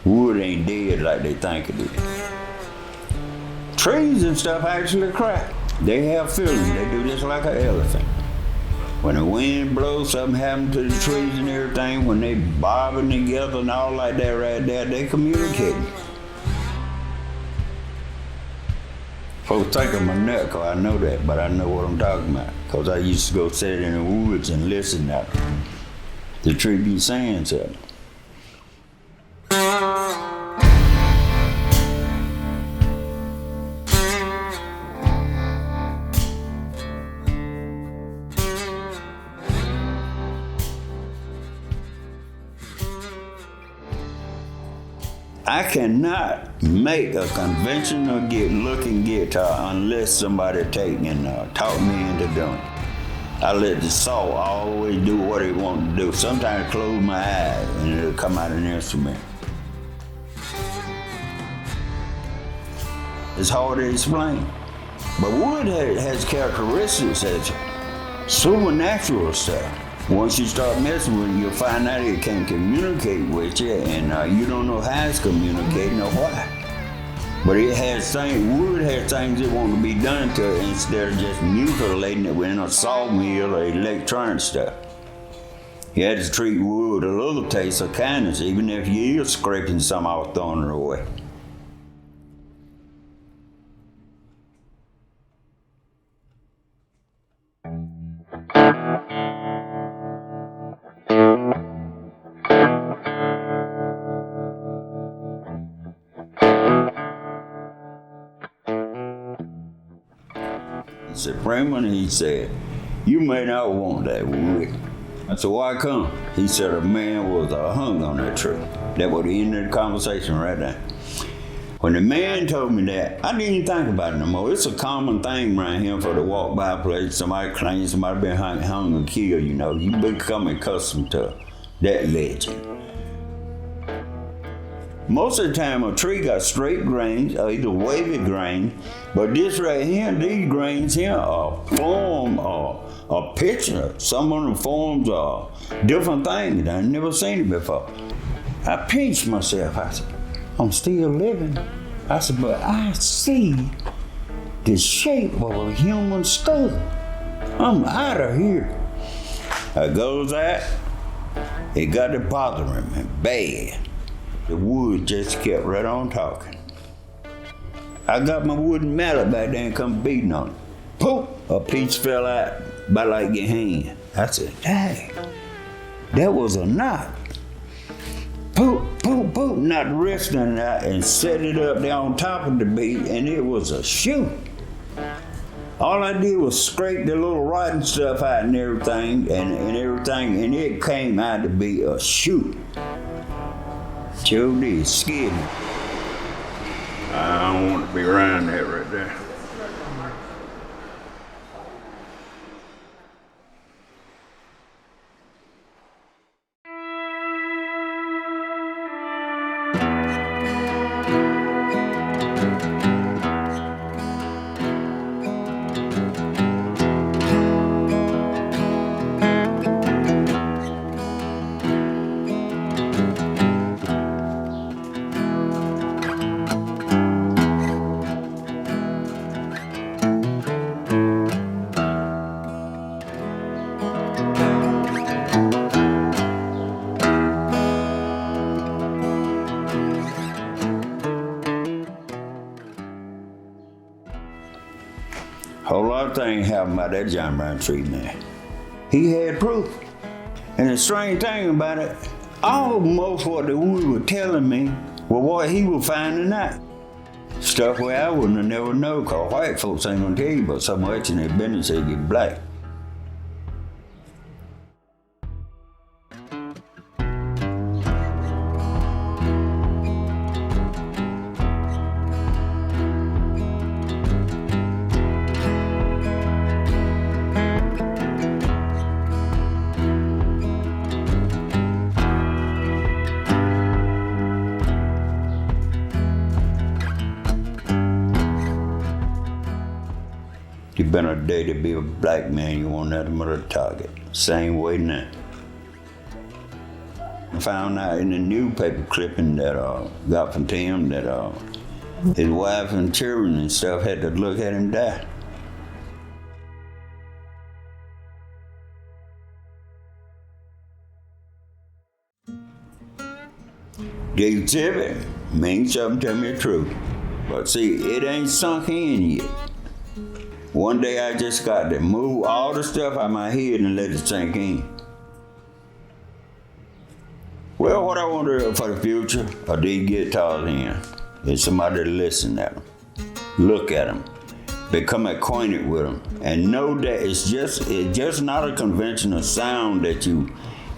Wood ain't dead like they think it is. Trees and stuff actually crack. They have feelings. They do just like an elephant. When the wind blows, something happens to the trees and everything. When they bobbing together and all like that right there, they communicate. Folks think I'm a nut, 'cause I know that, but I know what I'm talking about. 'Cause I used to go sit in the woods and listen to the tree be saying something. I cannot make a conventional looking guitar unless somebody take and talk me into doing it. I let the saw always do what it wants to do. Sometimes I close my eyes and it'll come out an instrument. It's hard to explain. But wood has characteristics that's supernatural stuff. Once you start messing with it, you'll find out it can communicate with you, and you don't know how it's communicating or why. But it has things, wood has things that want to be done to it instead of just mutilating it in a sawmill or electronic stuff. You have to treat wood with a little taste of kindness, even if you are scraping some off, throwing it away. He said, Freeman, he said, you may not want that wood. I said, why come? He said, a man was hung on that tree. That was the end of the conversation right there. When the man told me that, I didn't even think about it no more. It's a common thing around here for to walk by a place, somebody claims somebody been hung or killed, you know. You become accustomed to that legend. Most of the time, a tree got straight grains or either wavy grain, but this right here, these grains here are form or a picture. Some of them forms are different things. I've never seen it before. I pinched myself. I said, I'm still living. I said, but I see the shape of a human skull. I'm out of here. I goes out. It got to bothering me bad. The wood just kept right on talking. I got my wooden mallet back there and come beating on it. Poof! A piece fell out about like your hand. I said, dang, that was a knot. Poof, poof, poof, knocked the rest of it out and set it up there on top of the beat, and it was a shoe. All I did was scrape the little rotten stuff out and everything, and it came out to be a shoe. Sure did, scared me. I don't want to be around that right there. Whole lot of things happened about that John Brown tree, man. He had proof. And the strange thing about it, almost what the wood was telling me was what he was finding out. Stuff where I wouldn't have never known, because white folks ain't gonna tell you about so much in their business they get black. There's been a day to be a black man, you want nothing but a target. Same way now. I found out in the newspaper clipping that got from Tim that his wife and children and stuff had to look at him die. The exhibit means something, tell me the truth. But see, it ain't sunk in yet. One day I just got to move all the stuff out of my head and let it sink in. Well, what I want to do for the future are these guitars here is somebody to listen at them, look at them, become acquainted with them, and know that it's just not a conventional sound that you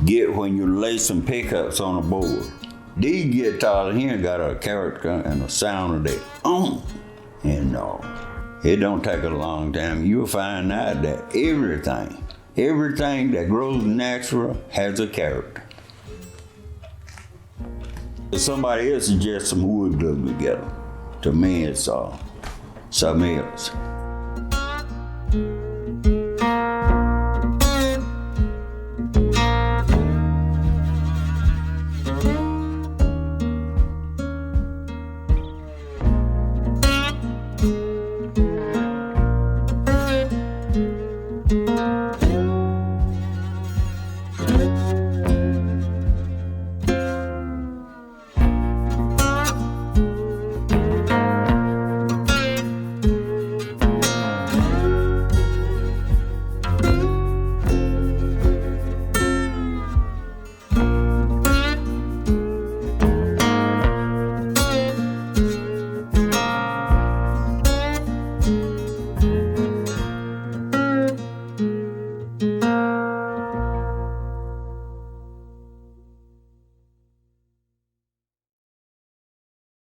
get when you lay some pickups on a board. These guitars here got a character and a sound of their own. And it don't take a long time. You'll find out that everything that grows natural has a character. If somebody else suggests some wood glue together, to me it's something else.